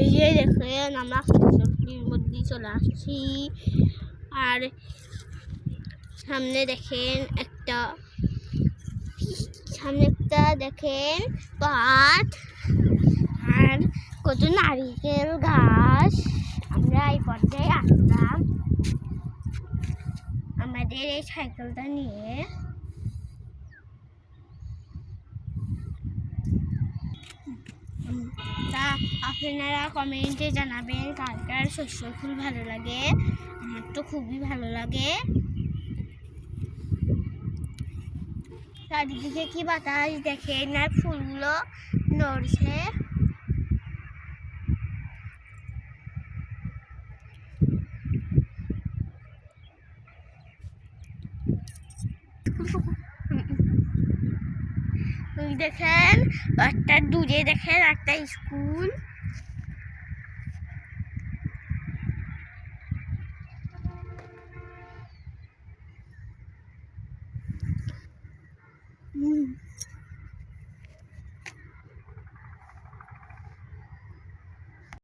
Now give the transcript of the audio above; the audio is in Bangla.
এই যে দেখেন আমরা সোসাইটির মধ্যে চলে আসছি। আর সামনে দেখেন দেখেন পাট আর কত নারিকেল গাছ। আমরা এই পর্যায়ে আসলাম আমাদের এই সাইকেলটা নিয়ে। তা আপনারা কমেন্টে জানাবেন কার কার শস্য ফুল ভালো লাগে। আমার তো খুবই ভালো লাগে। চারিদিকে কি বাতাস দেখেন আর ফুলগুলো নড়ছে। দেখেন একটা দূরে দেখেন একটা স্কুল।